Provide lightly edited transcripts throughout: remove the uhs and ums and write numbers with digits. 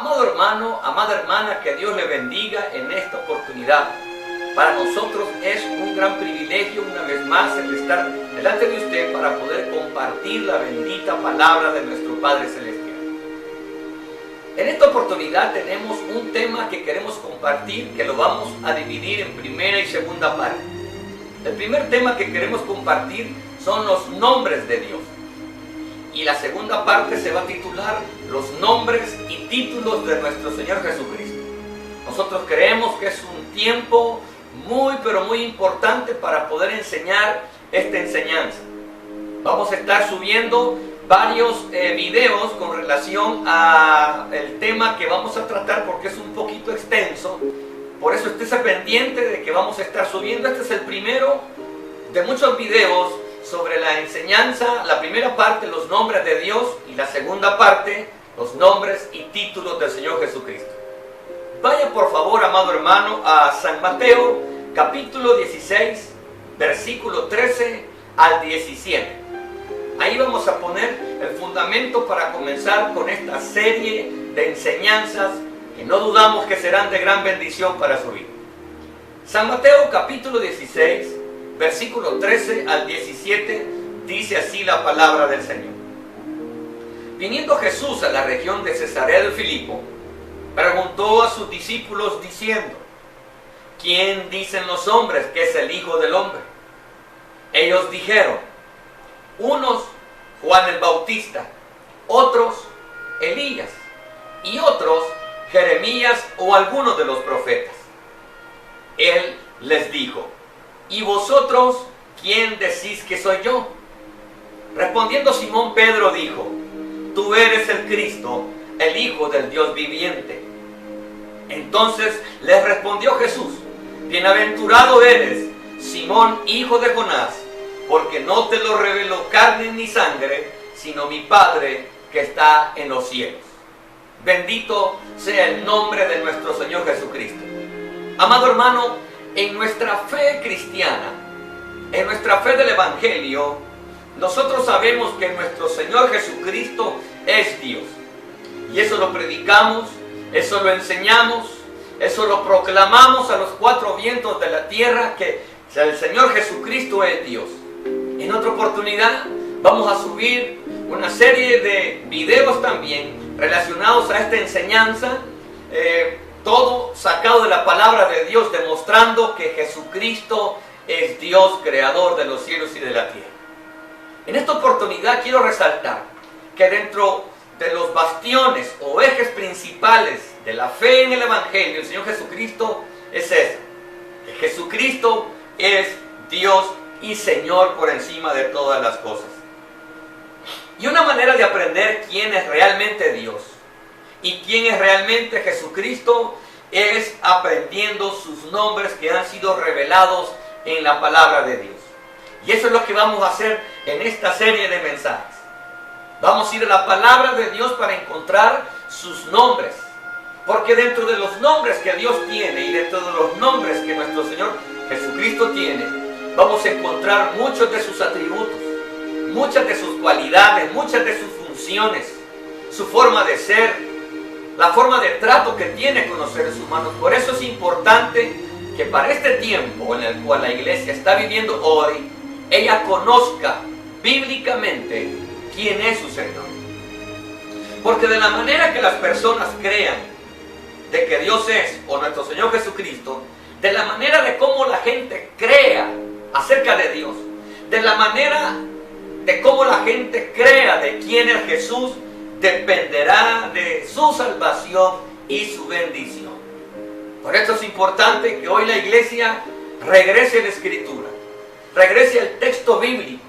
Amado hermano, amada hermana, que Dios le bendiga en esta oportunidad. Para nosotros es un gran privilegio una vez más el estar delante de usted para poder compartir la bendita palabra de nuestro Padre Celestial. En esta oportunidad tenemos un tema que queremos compartir, que lo vamos a dividir en primera y segunda parte. El primer tema que queremos compartir son los nombres de Dios. Y la segunda parte se va a titular los nombres y títulos de nuestro Señor Jesucristo. Nosotros creemos que es un tiempo muy pero muy importante para poder enseñar esta enseñanza. Vamos a estar subiendo varios videos con relación al tema que vamos a tratar porque es un poquito extenso. Por eso estése pendiente de que vamos a estar subiendo. Este es el primero de muchos videos sobre la enseñanza, la primera parte, los nombres de Dios, y la segunda parte, los nombres y títulos del Señor Jesucristo. Vaya por favor, amado hermano, a San Mateo, capítulo 16, versículo 13 al 17. Ahí vamos a poner el fundamento para comenzar con esta serie de enseñanzas que no dudamos que serán de gran bendición para su vida. San Mateo, capítulo 16, versículo 13 al 17, dice así la palabra del Señor. Viniendo Jesús a la región de Cesarea de Filipo, preguntó a sus discípulos diciendo: ¿quién dicen los hombres que es el Hijo del Hombre? Ellos dijeron: unos Juan el Bautista, otros Elías, y otros Jeremías o algunos de los profetas. Él les dijo: ¿y vosotros quién decís que soy yo? Respondiendo Simón Pedro dijo: tú eres el Cristo, el Hijo del Dios viviente. Entonces les respondió Jesús: bienaventurado eres, Simón, hijo de Jonás, porque no te lo reveló carne ni sangre, sino mi Padre que está en los cielos. Bendito sea el nombre de nuestro Señor Jesucristo. Amado hermano, en nuestra fe cristiana, en nuestra fe del Evangelio, nosotros sabemos que nuestro Señor Jesucristo es Dios. Y eso lo predicamos, eso lo enseñamos, eso lo proclamamos a los cuatro vientos de la tierra, que el Señor Jesucristo es Dios. En otra oportunidad vamos a subir una serie de videos también relacionados a esta enseñanza, todo sacado de la palabra de Dios, demostrando que Jesucristo es Dios, creador de los cielos y de la tierra. En esta oportunidad quiero resaltar que dentro de los bastiones o ejes principales de la fe en el Evangelio, el Señor Jesucristo es eso, que Jesucristo es Dios y Señor por encima de todas las cosas. Y una manera de aprender quién es realmente Dios y quién es realmente Jesucristo es aprendiendo sus nombres que han sido revelados en la palabra de Dios. Y eso es lo que vamos a hacer en esta serie de mensajes. Vamos a ir a la palabra de Dios para encontrar sus nombres. Porque dentro de los nombres que Dios tiene y dentro de los nombres que nuestro Señor Jesucristo tiene, vamos a encontrar muchos de sus atributos, muchas de sus cualidades, muchas de sus funciones, su forma de ser, la forma de trato que tiene con los seres humanos. Por eso es importante que para este tiempo en el cual la iglesia está viviendo hoy, ella conozca bíblicamente quién es su Señor. Porque de la manera que las personas crean de que Dios es, o nuestro Señor Jesucristo, de la manera de cómo la gente crea acerca de Dios, de la manera de cómo la gente crea de quién es Jesús, dependerá de su salvación y su bendición. Por eso es importante que hoy la iglesia regrese a la Escritura, regrese al texto bíblico,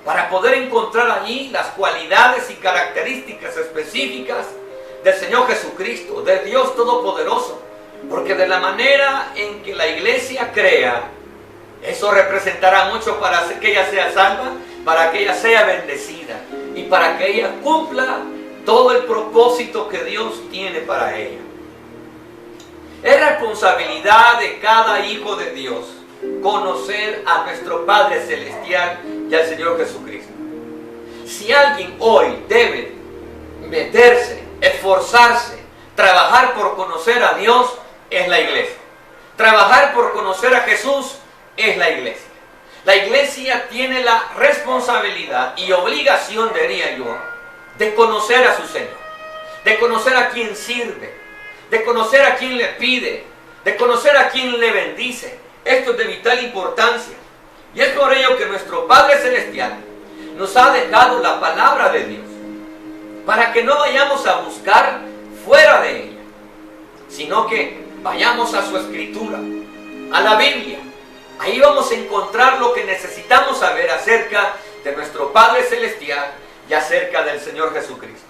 para poder encontrar allí las cualidades y características específicas del Señor Jesucristo, de Dios Todopoderoso. Porque de la manera en que la iglesia crea, eso representará mucho para que ella sea salva, para que ella sea bendecida y para que ella cumpla todo el propósito que Dios tiene para ella. Es responsabilidad de cada hijo de Dios conocer a nuestro Padre Celestial y al Señor Jesucristo. Si alguien hoy debe meterse, esforzarse, Trabajar por conocer a Dios es la iglesia. Trabajar por conocer a Jesús es la iglesia. La iglesia tiene la responsabilidad y obligación, diría yo, de conocer a su Señor, de conocer a quien sirve, de conocer a quien le pide, de conocer a quien le bendice. Esto es de vital importancia. Y es por ello que nuestro Padre Celestial nos ha dejado la palabra de Dios, para que no vayamos a buscar fuera de ella, sino que vayamos a su escritura, a la Biblia. Ahí vamos a encontrar lo que necesitamos saber acerca de nuestro Padre Celestial y acerca del Señor Jesucristo.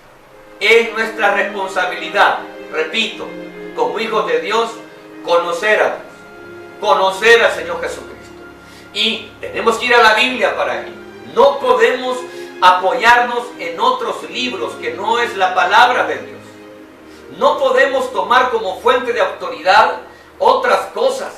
Es nuestra responsabilidad, repito, como hijos de Dios, conocer a Dios, conocer al Señor Jesucristo. Y tenemos que ir a la Biblia para ello. No podemos apoyarnos en otros libros que no es la palabra de Dios. No podemos tomar como fuente de autoridad otras cosas,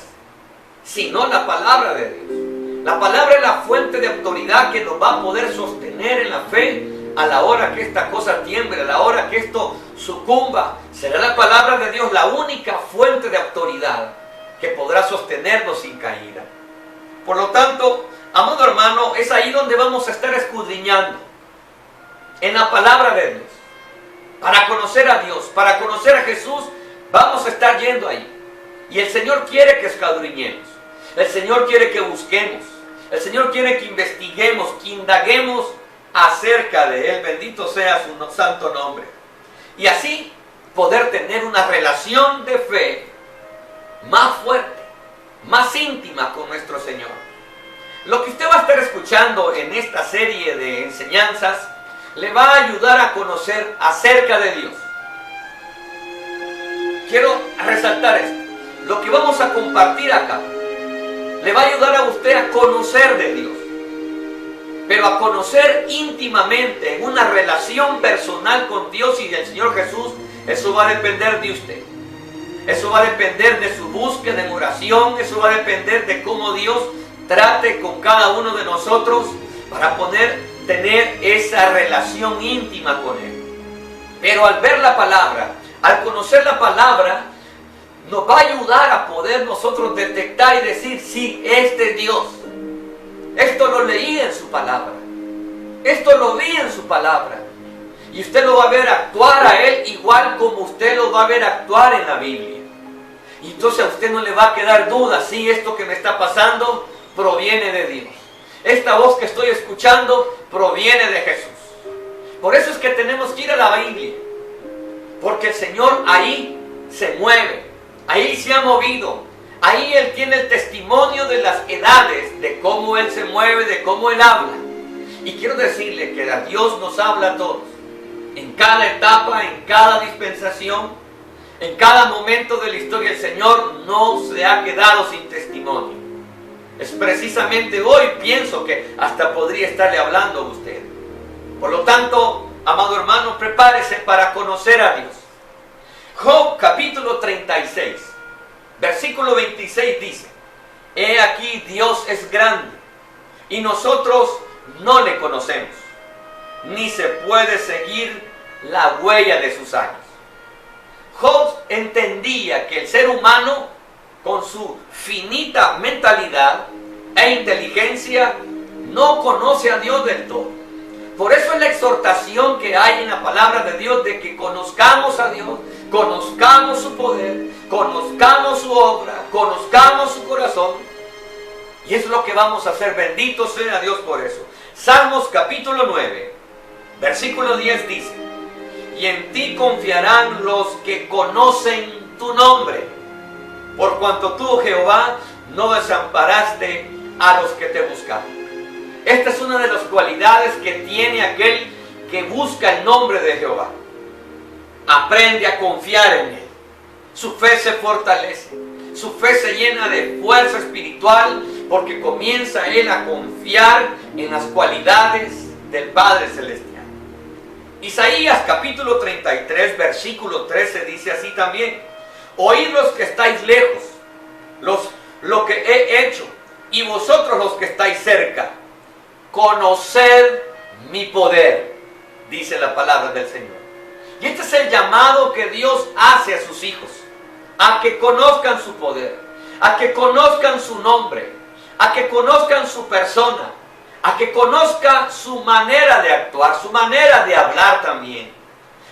sino la palabra de Dios. La palabra es la fuente de autoridad que nos va a poder sostener en la fe a la hora que esta cosa tiemble, a la hora que esto sucumba. Será la palabra de Dios la única fuente de autoridad que podrá sostenernos sin caída. Por lo tanto, amado hermano, es ahí donde vamos a estar escudriñando, en la palabra de Dios. Para conocer a Dios, para conocer a Jesús, vamos a estar yendo ahí. Y el Señor quiere que escudriñemos. El Señor quiere que busquemos. El Señor quiere que investiguemos, que indaguemos acerca de Él. Bendito sea su santo nombre. Y así poder tener una relación de fe más fuerte, más íntima con nuestro Señor. Lo que usted va a estar escuchando en esta serie de enseñanzas le va a ayudar a conocer acerca de Dios. Quiero resaltar esto. Lo que vamos a compartir acá le va a ayudar a usted a conocer de Dios, pero a conocer íntimamente, en una relación personal con Dios y del Señor Jesús. Eso va a depender de usted. Eso va a depender de su búsqueda en oración. Eso va a depender de cómo Dios trate con cada uno de nosotros para poder tener esa relación íntima con Él. Pero al ver la palabra, al conocer la palabra, nos va a ayudar a poder nosotros detectar y decir: sí, este es Dios. Esto lo leí en su palabra. Esto lo vi en su palabra. Y usted lo va a ver actuar a Él igual como usted lo va a ver actuar en la Biblia. Y entonces a usted no le va a quedar duda: sí, esto que me está pasando proviene de Dios. Esta voz que estoy escuchando proviene de Jesús. Por eso es que tenemos que ir a la Biblia, porque el Señor ahí se mueve, ahí se ha movido, ahí Él tiene el testimonio de las edades, de cómo Él se mueve, de cómo Él habla. Y quiero decirle que a Dios nos habla a todos, en cada etapa, en cada dispensación, en cada momento de la historia. El Señor no se ha quedado sin testimonio. Es precisamente hoy, pienso que hasta podría estarle hablando a usted. Por lo tanto, amado hermano, prepárese para conocer a Dios. Job capítulo 36, versículo 26 dice: he aquí, Dios es grande y nosotros no le conocemos, ni se puede seguir la huella de sus años. Job entendía que el ser humano, con su finita mentalidad e inteligencia, no conoce a Dios del todo. Por eso es la exhortación que hay en la palabra de Dios de que conozcamos a Dios, conozcamos su poder, conozcamos su obra, conozcamos su corazón. Y es lo que vamos a hacer. Bendito sea Dios por eso. Salmos capítulo 9, versículo 10 dice: y en ti confiarán los que conocen tu nombre, por cuanto tú, Jehová, no desamparaste a los que te buscan. Esta es una de las cualidades que tiene aquel que busca el nombre de Jehová. Aprende a confiar en Él. Su fe se fortalece. Su fe se llena de fuerza espiritual, porque comienza él a confiar en las cualidades del Padre Celestial. Isaías capítulo 33, versículo 13 dice así también: oíd los que estáis lejos, lo que he hecho, y vosotros los que estáis cerca, conoced mi poder, dice la palabra del Señor. Y este es el llamado que Dios hace a sus hijos, a que conozcan su poder, a que conozcan su nombre, a que conozcan su persona, a que conozcan su manera de actuar, su manera de hablar también.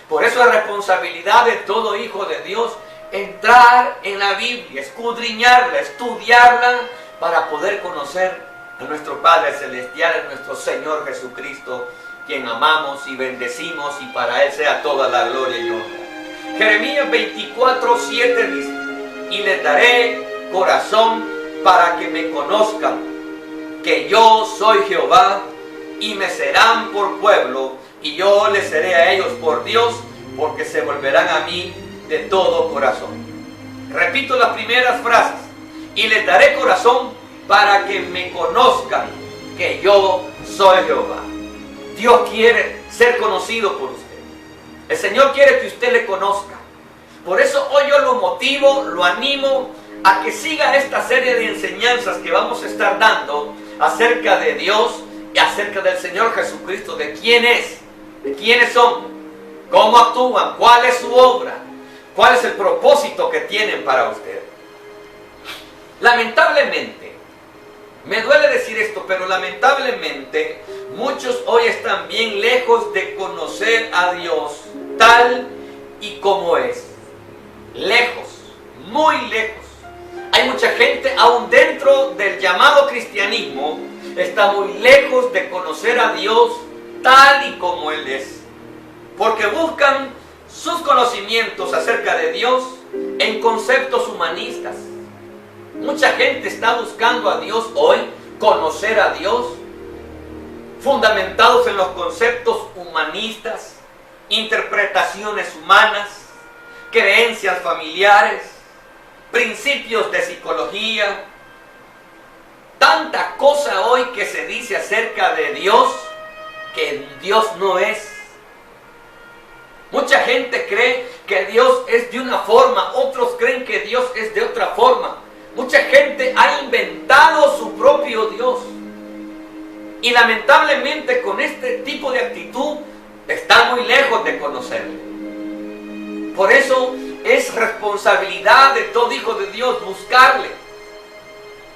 Por eso es responsabilidad de todo hijo de Dios entrar en la Biblia, escudriñarla, estudiarla, para poder conocer a nuestro Padre Celestial, a nuestro Señor Jesucristo, quien amamos y bendecimos, y para Él sea toda la gloria y honra. Jeremías 24:7 dice: y les daré corazón para que me conozcan, que yo soy Jehová, y me serán por pueblo, y yo les seré a ellos por Dios, porque se volverán a mí de todo corazón. Repito las primeras frases: y les daré corazón para que me conozcan, que yo soy Jehová. Dios quiere ser conocido por usted. El Señor quiere que usted le conozca. Por eso hoy yo lo motivo, lo animo a que siga esta serie de enseñanzas que vamos a estar dando acerca de Dios y acerca del Señor Jesucristo, de quién es, de quiénes son, cómo actúan, cuál es su obra, cuál es el propósito que tienen para usted. Lamentablemente, me duele decir esto, pero lamentablemente muchos hoy están bien lejos de conocer a Dios tal y como es. Lejos, muy lejos. Hay mucha gente, aún dentro del llamado cristianismo, está muy lejos de conocer a Dios tal y como Él es. Porque buscan sus conocimientos acerca de Dios en conceptos humanistas. Mucha gente está buscando a Dios hoy, conocer a Dios, fundamentados en los conceptos humanistas, interpretaciones humanas, creencias familiares, principios de psicología. Tanta cosa hoy que se dice acerca de Dios, que Dios no es. Mucha gente cree que Dios es de una forma, otros creen que Dios es de otra forma. Mucha gente ha inventado su propio Dios. Y lamentablemente con este tipo de actitud está muy lejos de conocerle. Por eso es responsabilidad de todo hijo de Dios buscarle,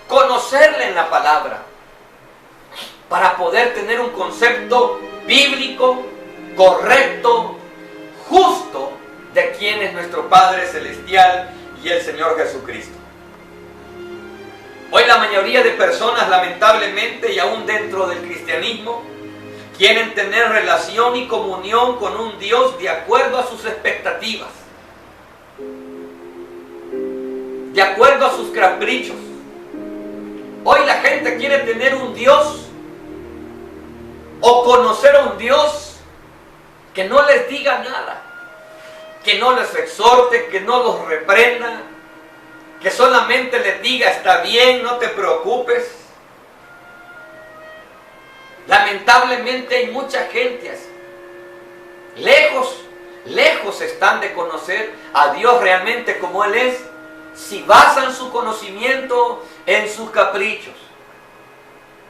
conocerle en la palabra, para poder tener un concepto bíblico, correcto, justo de quién es nuestro Padre Celestial y el Señor Jesucristo. Hoy la mayoría de personas, lamentablemente, y aún dentro del cristianismo, quieren tener relación y comunión con un Dios de acuerdo a sus expectativas, de acuerdo a sus caprichos. Hoy la gente quiere tener un Dios o conocer a un Dios que no les diga nada, que no les exhorte, que no los reprenda, que solamente les diga: está bien, no te preocupes. Lamentablemente hay mucha gente así. Lejos están de conocer a Dios realmente como Él es, si basan su conocimiento en sus caprichos,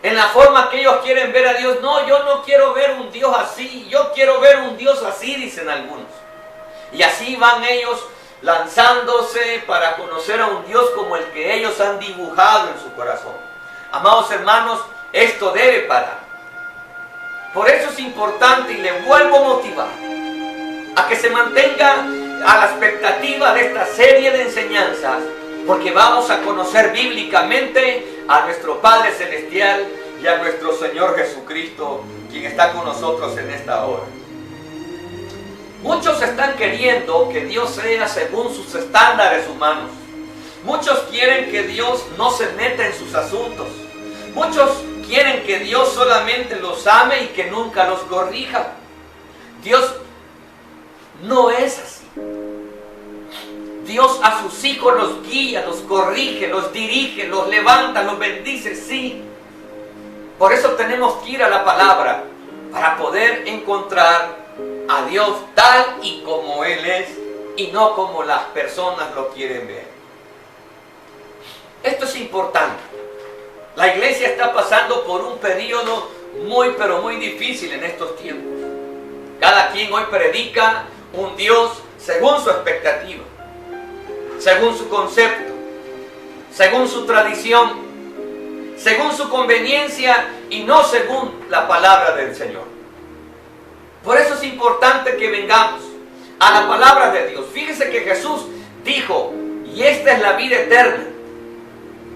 en la forma que ellos quieren ver a Dios. No, yo no quiero ver un Dios así, yo quiero ver un Dios así, dicen algunos. Y así van ellos lanzándose para conocer a un Dios como el que ellos han dibujado en su corazón. Amados hermanos, esto debe parar. Por eso es importante, y le vuelvo a motivar a que se mantenga a la expectativa de esta serie de enseñanzas, porque vamos a conocer bíblicamente a nuestro Padre Celestial y a nuestro Señor Jesucristo, quien está con nosotros en esta hora. Muchos están queriendo que Dios sea según sus estándares humanos. Muchos quieren que Dios no se meta en sus asuntos. Muchos quieren que Dios solamente los ame y que nunca los corrija. Dios no es así. Dios a sus hijos los guía, los corrige, los dirige, los levanta, los bendice, sí. Por eso tenemos que ir a la palabra para poder encontrar a Dios tal y como Él es, y no como las personas lo quieren ver. Esto es importante. La iglesia está pasando por un periodo muy pero muy difícil en estos tiempos. Cada quien hoy predica un Dios según su expectativa, según su concepto, según su tradición, según su conveniencia y no según la palabra del Señor. Por eso es importante que vengamos a la palabra de Dios. Fíjese que Jesús dijo, y esta es la vida eterna,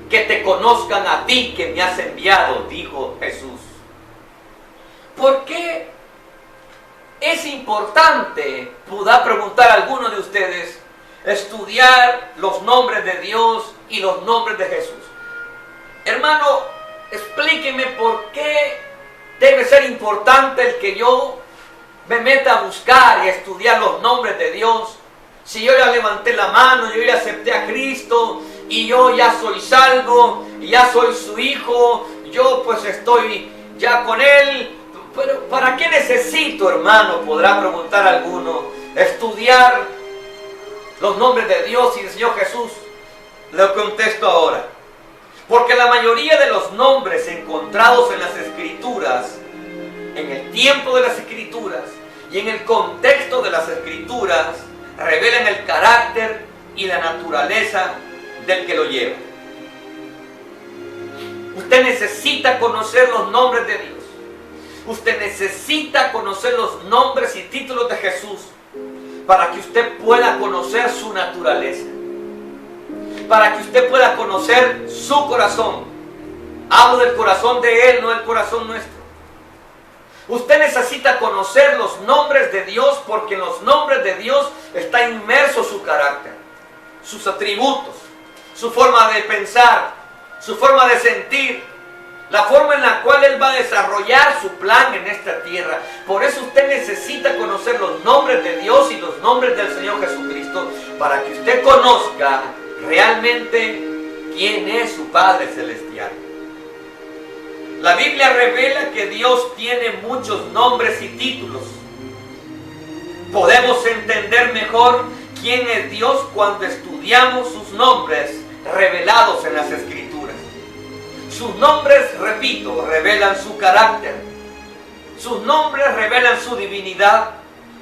que te conozcan a ti que me has enviado, dijo Jesús. ¿Por qué es importante, podrá preguntar alguno de ustedes, estudiar los nombres de Dios y los nombres de Jesús? Hermano, explíqueme por qué debe ser importante el que yo me meta a buscar y a estudiar los nombres de Dios. Si yo ya levanté la mano, yo ya acepté a Cristo y yo ya soy salvo, y ya soy su hijo, yo pues estoy ya con Él. Pero ¿para qué necesito, hermano? Podrá preguntar alguno, estudiar los nombres de Dios y del Señor Jesús. Le contesto ahora. Porque la mayoría de los nombres encontrados en las Escrituras, en el tiempo de las Escrituras y en el contexto de las Escrituras, revelan el carácter y la naturaleza del que lo lleva. Usted necesita conocer los nombres de Dios. Usted necesita conocer los nombres y títulos de Jesús para que usted pueda conocer su naturaleza, para que usted pueda conocer su corazón. Hablo del corazón de Él, no del corazón nuestro. Usted necesita conocer los nombres de Dios, porque en los nombres de Dios está inmerso su carácter, sus atributos, su forma de pensar, su forma de sentir, la forma en la cual Él va a desarrollar su plan en esta tierra. Por eso usted necesita conocer los nombres de Dios y los nombres del Señor Jesucristo, para que usted conozca realmente quién es su Padre Celestial. La Biblia revela que Dios tiene muchos nombres y títulos. Podemos entender mejor quién es Dios cuando estudiamos sus nombres revelados en las Escrituras. Sus nombres, repito, revelan su carácter. Sus nombres revelan su divinidad,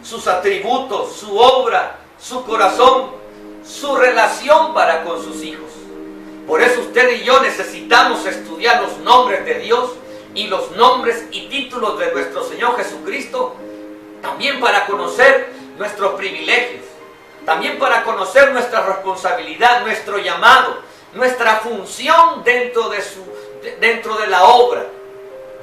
sus atributos, su obra, su corazón, su relación para con sus hijos. Por eso usted y yo necesitamos estudiar los nombres de Dios y los nombres y títulos de nuestro Señor Jesucristo, también para conocer nuestros privilegios, también para conocer nuestra responsabilidad, nuestro llamado, nuestra función dentro de la obra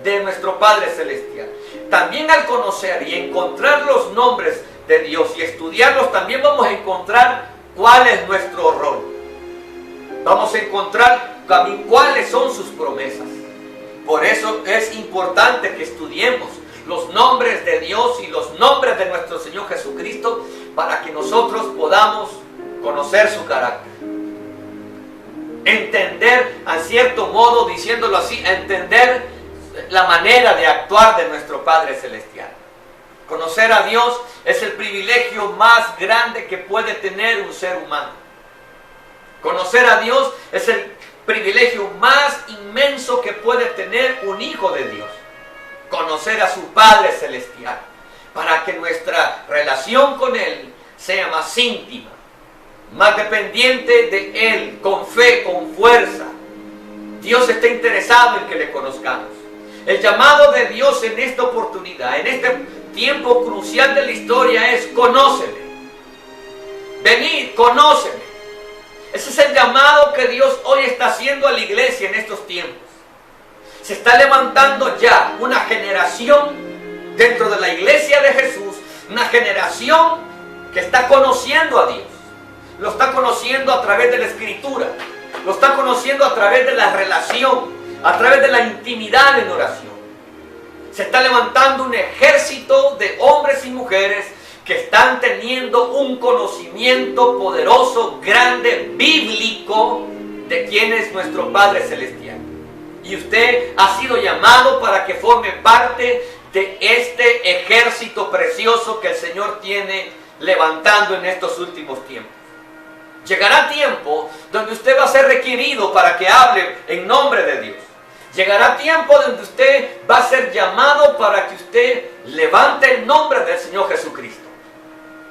de nuestro Padre Celestial. También al conocer y encontrar los nombres de Dios y estudiarlos, también vamos a encontrar cuál es nuestro rol. Vamos a encontrar también cuáles son sus promesas. Por eso es importante que estudiemos los nombres de Dios y los nombres de nuestro Señor Jesucristo, para que nosotros podamos conocer su carácter. Entender, a cierto modo, diciéndolo así, entender la manera de actuar de nuestro Padre Celestial. Conocer a Dios es el privilegio más grande que puede tener un ser humano. Conocer a Dios es el privilegio más inmenso que puede tener un hijo de Dios. Conocer a su Padre Celestial, para que nuestra relación con Él sea más íntima, más dependiente de Él, con fe, con fuerza. Dios está interesado en que le conozcamos. El llamado de Dios en esta oportunidad, en este tiempo crucial de la historia, es: conócele. Venid, conócele. Ese es el llamado que Dios hoy está haciendo a la iglesia en estos tiempos. Se está levantando ya una generación dentro de la iglesia de Jesús, una generación que está conociendo a Dios. Lo está conociendo a través de la Escritura, lo está conociendo a través de la relación, a través de la intimidad en oración. Se está levantando un ejército de hombres y mujeres que están teniendo un conocimiento poderoso, grande, bíblico, de quién es nuestro Padre Celestial. Y usted ha sido llamado para que forme parte de este ejército precioso que el Señor tiene levantando en estos últimos tiempos. Llegará tiempo donde usted va a ser requerido para que hable en nombre de Dios. Llegará tiempo donde usted va a ser llamado para que usted levante el nombre del Señor Jesucristo.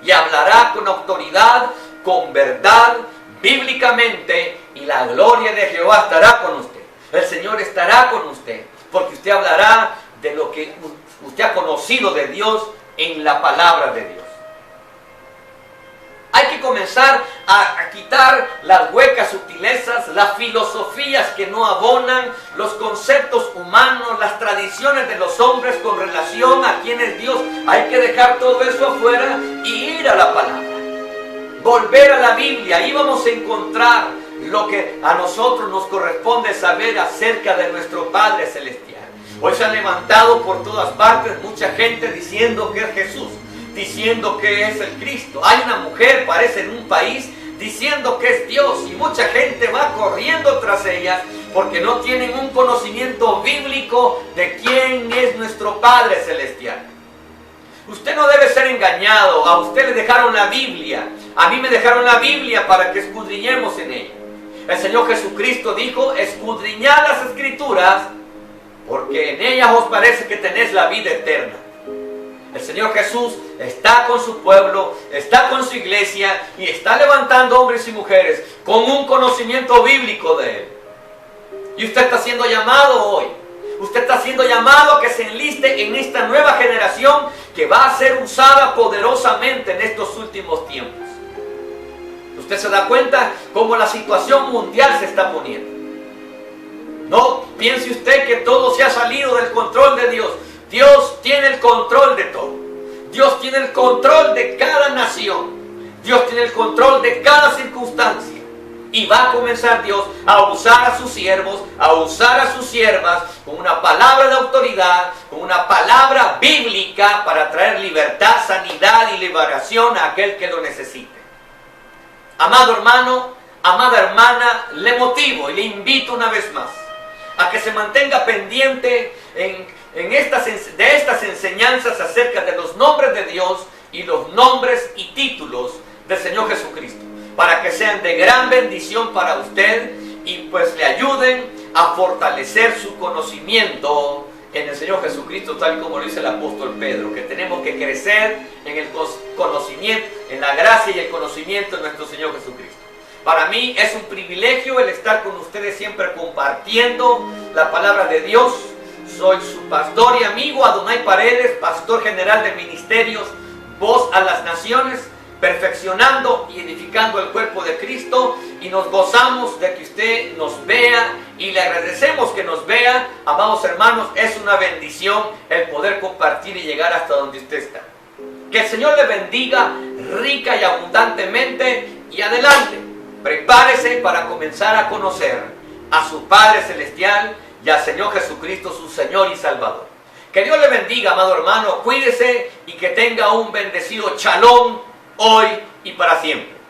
y hablará con autoridad, con verdad, bíblicamente, y la gloria de Jehová estará con usted. El Señor estará con usted, porque usted hablará de lo que usted ha conocido de Dios en la palabra de Dios. Hay que comenzar a quitar las huecas sutilezas, las filosofías que no abonan, los conceptos humanos, las tradiciones de los hombres con relación a quién es Dios. Hay que dejar todo eso afuera y ir a la palabra. Volver a la Biblia. Ahí vamos a encontrar lo que a nosotros nos corresponde saber acerca de nuestro Padre Celestial. Hoy se han levantado por todas partes mucha gente diciendo que es Jesús, diciendo que es el Cristo. Hay una mujer, parece en un país, diciendo que es Dios, y mucha gente va corriendo tras ellas porque no tienen un conocimiento bíblico de quién es nuestro Padre Celestial. Usted no debe ser engañado. A usted le dejaron la Biblia, a mí me dejaron la Biblia para que escudriñemos en ella. El Señor Jesucristo dijo: escudriñad las Escrituras, porque en ellas os parece que tenéis la vida eterna. El Señor Jesús está con su pueblo, está con su iglesia y está levantando hombres y mujeres con un conocimiento bíblico de Él. Y usted está siendo llamado hoy. Usted está siendo llamado a que se enliste en esta nueva generación que va a ser usada poderosamente en estos últimos tiempos. Usted se da cuenta cómo la situación mundial se está poniendo. No piense usted que todo se ha salido del control de Dios. Dios tiene el control de todo. Dios tiene el control de cada nación. Dios tiene el control de cada circunstancia. Y va a comenzar Dios a usar a sus siervos, a usar a sus siervas con una palabra de autoridad, con una palabra bíblica para traer libertad, sanidad y liberación a aquel que lo necesite. Amado hermano, amada hermana, le motivo y le invito una vez más a que se mantenga pendiente de estas enseñanzas acerca de los nombres de Dios y los nombres y títulos del Señor Jesucristo, para que sean de gran bendición para usted y pues le ayuden a fortalecer su conocimiento en el Señor Jesucristo, tal como lo dice el apóstol Pedro, que tenemos que crecer en el conocimiento, en la gracia y el conocimiento de nuestro Señor Jesucristo. Para mí es un privilegio el estar con ustedes siempre compartiendo la palabra de Dios. Soy su pastor y amigo Adonai Paredes, pastor general de ministerios Voz a las Naciones, perfeccionando y edificando el cuerpo de Cristo, y nos gozamos de que usted nos vea y le agradecemos que nos vea. Amados hermanos, es una bendición el poder compartir y llegar hasta donde usted está. Que el Señor le bendiga rica y abundantemente, y adelante, prepárese para comenzar a conocer a su Padre Celestial y al Señor Jesucristo, su Señor y Salvador. Que Dios le bendiga, amado hermano, cuídese y que tenga un bendecido shalom hoy y para siempre.